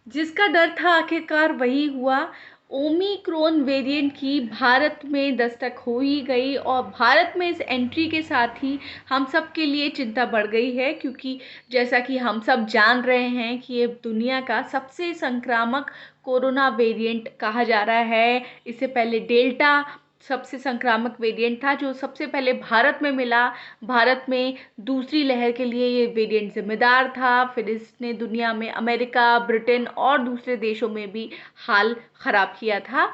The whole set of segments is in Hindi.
जिसका डर था आखिरकार वही हुआ। ओमिक्रॉन वेरिएंट की भारत में दस्तक हो ही गई और भारत में इस एंट्री के साथ ही हम सब के लिए चिंता बढ़ गई है, क्योंकि जैसा कि हम सब जान रहे हैं कि ये दुनिया का सबसे संक्रामक कोरोना वेरिएंट कहा जा रहा है। इससे पहले डेल्टा सबसे संक्रामक वेरिएंट था जो सबसे पहले भारत में मिला। भारत में दूसरी लहर के लिए ये वेरिएंट जिम्मेदार था। फिर इसने दुनिया में अमेरिका, ब्रिटेन और दूसरे देशों में भी हाल खराब किया था।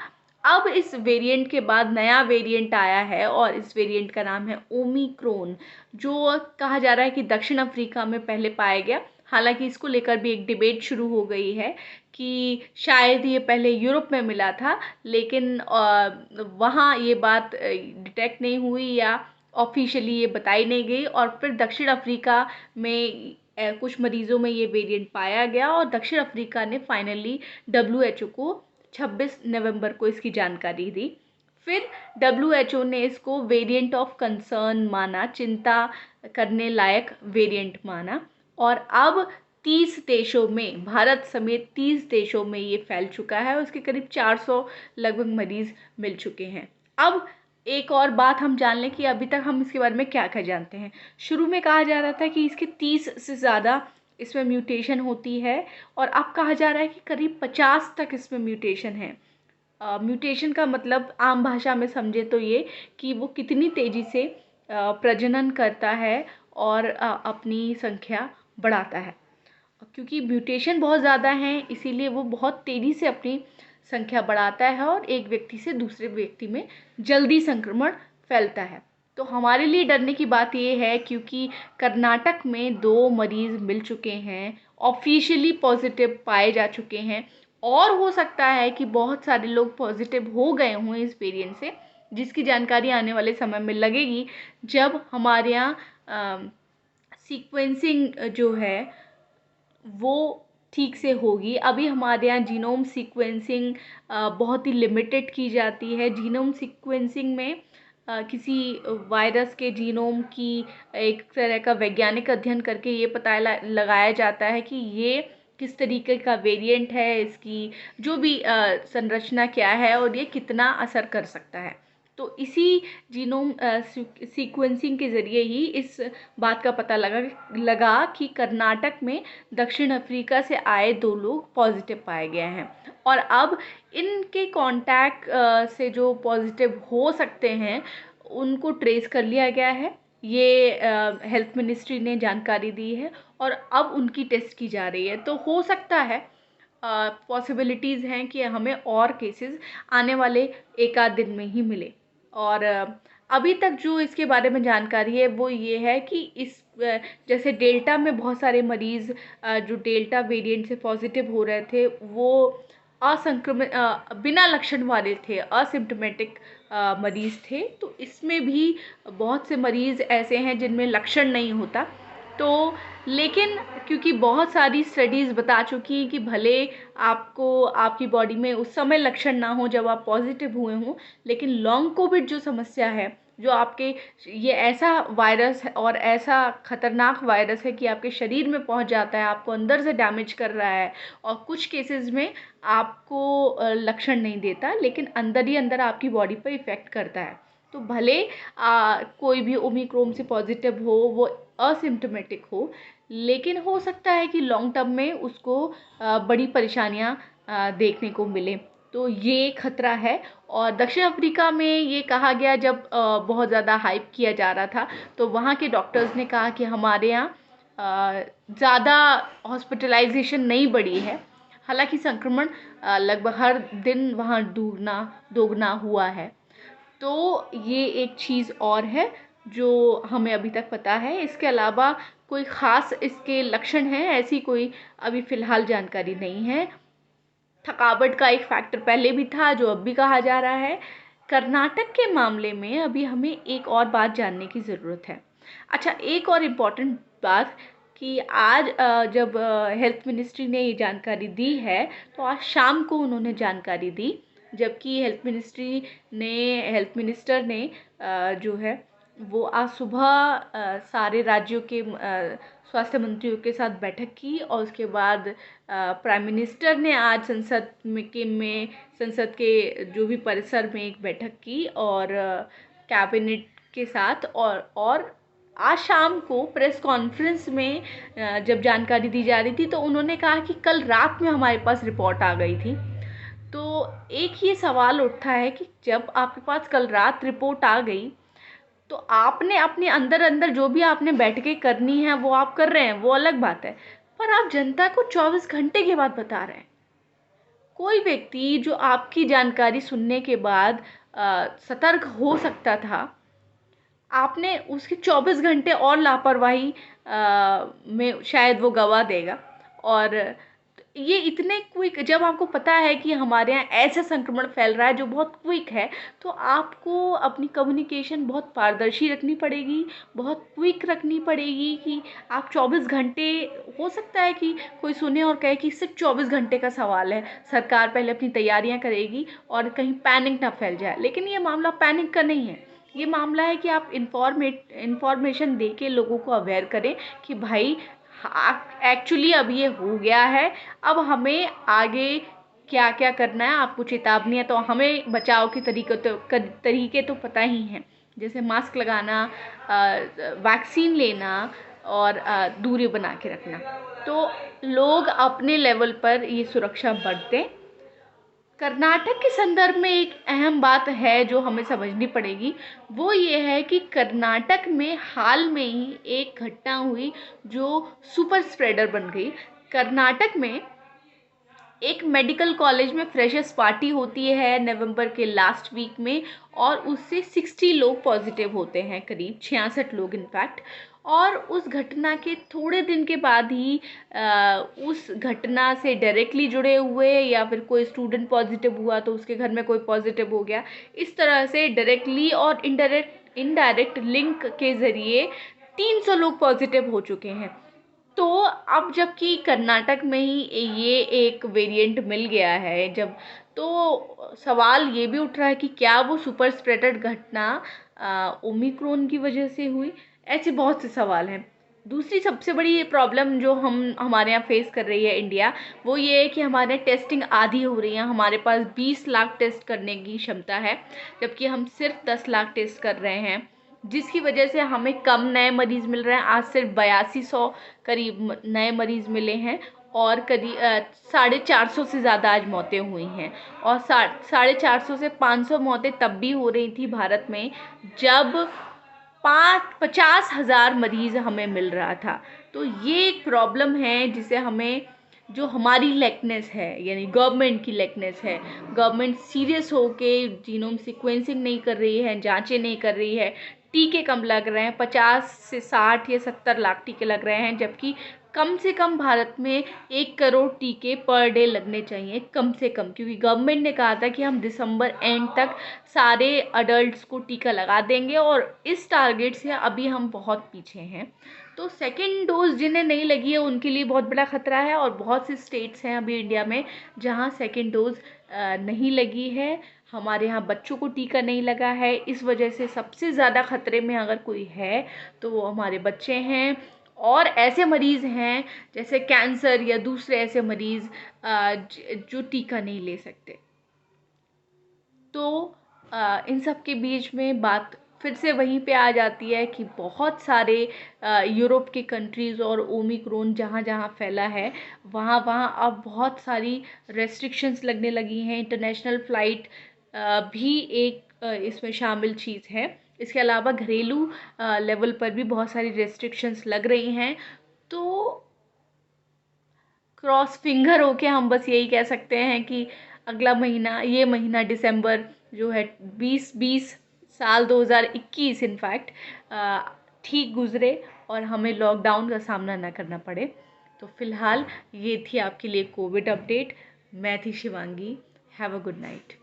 अब इस वेरिएंट के बाद नया वेरिएंट आया है और इस वेरिएंट का नाम है ओमिक्रॉन, जो कहा जा रहा है कि दक्षिण अफ्रीका में पहले पाया गया। हालांकि इसको लेकर भी एक डिबेट शुरू हो गई है कि शायद ये पहले यूरोप में मिला था, लेकिन वहाँ ये बात डिटेक्ट नहीं हुई या ऑफिशियली ये बताई नहीं गई। और फिर दक्षिण अफ्रीका में कुछ मरीजों में ये वेरिएंट पाया गया और दक्षिण अफ्रीका ने फाइनली डब्ल्यूएचओ को 26 नवंबर को इसकी जानकारी दी। फिर डब्ल्यूएचओ ने इसको वेरिएंट ऑफ कंसर्न माना, चिंता करने लायक वेरिएंट माना। और अब 30 देशों में, भारत समेत 30 देशों में ये फैल चुका है और उसके करीब 400 लगभग मरीज मिल चुके हैं। अब एक और बात हम जान लें कि अभी तक हम इसके बारे में क्या क्या जानते हैं। शुरू में कहा जा रहा था कि इसके 30 से ज़्यादा इसमें म्यूटेशन होती है और अब कहा जा रहा है कि करीब 50 तक इसमें म्यूटेशन है। म्यूटेशन का मतलब आम भाषा में समझे तो ये कि वो कितनी तेज़ी से प्रजनन करता है और अपनी संख्या बढ़ाता है। क्योंकि म्यूटेशन बहुत ज़्यादा हैं इसीलिए वो बहुत तेज़ी से अपनी संख्या बढ़ाता है और एक व्यक्ति से दूसरे व्यक्ति में जल्दी संक्रमण फैलता है। तो हमारे लिए डरने की बात ये है क्योंकि कर्नाटक में 2 मरीज़ मिल चुके हैं, ऑफिशियली पॉजिटिव पाए जा चुके हैं और हो सकता है कि बहुत सारे लोग पॉजिटिव हो गए हों इस वेरिएंट से, जिसकी जानकारी आने वाले समय में लगेगी जब हमारे यहाँ सीक्वेंसिंग जो है वो ठीक से होगी। अभी हमारे यहाँ जीनोम सीक्वेंसिंग बहुत ही लिमिटेड की जाती है। जीनोम सीक्वेंसिंग में किसी वायरस के जीनोम की एक तरह का वैज्ञानिक अध्ययन करके ये पता लगाया जाता है कि ये किस तरीके का वेरिएंट है, इसकी जो भी संरचना क्या है और ये कितना असर कर सकता है। तो इसी जीनोम सीक्वेंसिंग के ज़रिए ही इस बात का पता लगा कि कर्नाटक में दक्षिण अफ्रीका से आए 2 लोग पॉजिटिव पाए गए हैं और अब इनके कांटेक्ट से जो पॉजिटिव हो सकते हैं उनको ट्रेस कर लिया गया है। ये हेल्थ मिनिस्ट्री ने जानकारी दी है और अब उनकी टेस्ट की जा रही है। तो हो सकता है पॉसिबिलिटीज़ हैं कि हमें और केसेस आने वाले एक आध दिन में ही मिले। और अभी तक जो इसके बारे में जानकारी है वो ये है कि इस जैसे डेल्टा में बहुत सारे मरीज़ जो डेल्टा वेरिएंट से पॉजिटिव हो रहे थे वो असंक्रमित बिना लक्षण वाले थे, असिम्प्टोमेटिक मरीज़ थे। तो इसमें भी बहुत से मरीज़ ऐसे हैं जिनमें लक्षण नहीं होता। तो लेकिन क्योंकि बहुत सारी स्टडीज़ बता चुकी हैं कि भले आपको आपकी बॉडी में उस समय लक्षण ना हो जब आप पॉजिटिव हुए हों, लेकिन लॉन्ग कोविड जो समस्या है, जो आपके ये ऐसा वायरस है और ऐसा खतरनाक वायरस है कि आपके शरीर में पहुंच जाता है, आपको अंदर से डैमेज कर रहा है और कुछ केसेस में आपको लक्षण नहीं देता लेकिन अंदर ही अंदर आपकी बॉडी पर इफ़ेक्ट करता है। तो भले कोई भी ओमिक्रॉन से पॉजिटिव हो, वो असिम्प्टोमेटिक हो, लेकिन हो सकता है कि लॉन्ग टर्म में उसको बड़ी परेशानियां देखने को मिले। तो ये खतरा है। और दक्षिण अफ्रीका में ये कहा गया जब बहुत ज़्यादा हाइप किया जा रहा था तो वहाँ के डॉक्टर्स ने कहा कि हमारे यहाँ ज़्यादा हॉस्पिटलाइजेशन नहीं बढ़ी है। हालांकि संक्रमण लगभग हर दिन वहाँ दोगुना हुआ है। तो ये एक चीज़ और है जो हमें अभी तक पता है। इसके अलावा कोई ख़ास इसके लक्षण हैं ऐसी कोई अभी फ़िलहाल जानकारी नहीं है। थकावट का एक फैक्टर पहले भी था जो अब भी कहा जा रहा है। कर्नाटक के मामले में अभी हमें एक और बात जानने की ज़रूरत है। अच्छा, एक और इम्पॉर्टेंट बात कि आज जब हेल्थ मिनिस्ट्री ने ये जानकारी दी है तो आज शाम को उन्होंने जानकारी दी, जबकि हेल्थ मिनिस्टर ने जो है वो आज सुबह सारे राज्यों के स्वास्थ्य मंत्रियों के साथ बैठक की और उसके बाद प्राइम मिनिस्टर ने आज संसद के जो भी परिसर में एक बैठक की और कैबिनेट के साथ और आज शाम को प्रेस कॉन्फ्रेंस में जब जानकारी दी जा रही थी तो उन्होंने कहा कि कल रात में हमारे पास रिपोर्ट आ गई थी। तो एक ये सवाल उठता है कि जब आपके पास कल रात रिपोर्ट आ गई तो आपने अपने अंदर अंदर जो भी आपने बैठकें करनी है वो आप कर रहे हैं, वो अलग बात है, पर आप जनता को 24 घंटे के बाद बता रहे हैं। कोई व्यक्ति जो आपकी जानकारी सुनने के बाद सतर्क हो सकता था, आपने उसके 24 घंटे और लापरवाही में शायद वो गवा देगा। और ये इतने क्विक, जब आपको पता है कि हमारे यहाँ ऐसा संक्रमण फैल रहा है जो बहुत क्विक है, तो आपको अपनी कम्युनिकेशन बहुत पारदर्शी रखनी पड़ेगी, बहुत क्विक रखनी पड़ेगी कि आप 24 घंटे, हो सकता है कि कोई सुने और कहे कि सिर्फ 24 घंटे का सवाल है, सरकार पहले अपनी तैयारियां करेगी और कहीं पैनिक ना फैल जाए, लेकिन ये मामला पैनिक का नहीं है। ये मामला है कि आप इंफॉर्मेशन दे के लोगों को अवेयर करें कि भाई एक्चुअली अब ये हो गया है, अब हमें आगे क्या क्या करना है। आपको चेतावनी है तो हमें बचाव के तरीके तो पता ही हैं, जैसे मास्क लगाना, वैक्सीन लेना और दूरी बना के रखना। तो लोग अपने लेवल पर ये सुरक्षा बरतें। कर्नाटक के संदर्भ में एक अहम बात है जो हमें समझनी पड़ेगी, वो ये है कि कर्नाटक में हाल में ही एक घटना हुई जो सुपर स्प्रेडर बन गई। कर्नाटक में एक मेडिकल कॉलेज में फ्रेशर्स पार्टी होती है नवंबर के लास्ट वीक में, और उससे 60 लोग पॉजिटिव होते हैं, करीब 66 लोग इनफैक्ट। और उस घटना के थोड़े दिन के बाद ही उस घटना से डायरेक्टली जुड़े हुए या फिर कोई स्टूडेंट पॉजिटिव हुआ तो उसके घर में कोई पॉजिटिव हो गया, इस तरह से डायरेक्टली और इनडायरेक्ट लिंक के ज़रिए 300 लोग पॉजिटिव हो चुके हैं। तो अब जबकि कर्नाटक में ही ये एक वेरिएंट मिल गया है, जब तो सवाल ये भी उठ रहा है कि क्या वो सुपर स्प्रेडेड घटना ओमिक्रॉन की वजह से हुई। ऐसे बहुत से सवाल हैं। दूसरी सबसे बड़ी प्रॉब्लम जो हमारे यहाँ फेस कर रही है इंडिया, वो ये है कि हमारे टेस्टिंग आधी हो रही है। हमारे पास 20 लाख टेस्ट करने की क्षमता है, जबकि हम सिर्फ 10 लाख टेस्ट कर रहे हैं, जिसकी वजह से हमें कम नए मरीज़ मिल रहे हैं। आज सिर्फ 8200 करीब नए मरीज़ मिले हैं और करीब 450 से ज़्यादा आज मौतें हुई हैं। और 450 से 500 मौतें तब भी हो रही थी भारत में जब 50,000 मरीज़ हमें मिल रहा था। तो ये एक प्रॉब्लम है जिसे हमें, जो हमारी लेकनेस है, यानी गवर्नमेंट की लेकनेस है। गवर्नमेंट सीरियस होके जीनोम सीक्वेंसिंग नहीं कर रही है, जांचें नहीं कर रही है, टीके कम लग रहे हैं, 50 से 60 या 70 लाख टीके लग रहे हैं, जबकि कम से कम भारत में 1 करोड़ टीके पर डे लगने चाहिए, कम से कम। क्योंकि गवर्नमेंट ने कहा था कि हम दिसंबर एंड तक सारे अडल्ट्स को टीका लगा देंगे, और इस टारगेट से अभी हम बहुत पीछे हैं। तो सेकेंड डोज जिन्हें नहीं लगी है उनके लिए बहुत बड़ा ख़तरा है, और बहुत से स्टेट्स हैं अभी इंडिया में जहाँ सेकेंड डोज नहीं लगी है। हमारे यहाँ बच्चों को टीका नहीं लगा है, इस वजह से सबसे ज़्यादा ख़तरे में अगर कोई है तो वो हमारे बच्चे हैं, और ऐसे मरीज़ हैं जैसे कैंसर या दूसरे ऐसे मरीज़ जो टीका नहीं ले सकते। तो इन सब के बीच में बात फिर से वहीं पे आ जाती है कि बहुत सारे यूरोप के कंट्रीज़ और ओमिक्रॉन जहाँ जहाँ फैला है वहाँ वहाँ अब बहुत सारी रेस्ट्रिक्शंस लगने लगी हैं। इंटरनेशनल फ़्लाइट भी एक इसमें शामिल चीज़ है। इसके अलावा घरेलू लेवल पर भी बहुत सारी रेस्ट्रिक्शंस लग रही हैं। तो क्रॉस फिंगर होके हम बस यही कह सकते हैं कि अगला महीना, ये महीना दिसंबर जो है 2020 साल 2021 इनफैक्ट ठीक गुजरे और हमें लॉकडाउन का सामना ना करना पड़े। तो फ़िलहाल ये थी आपके लिए कोविड अपडेट। मैं थी Shivangi. Have a good night.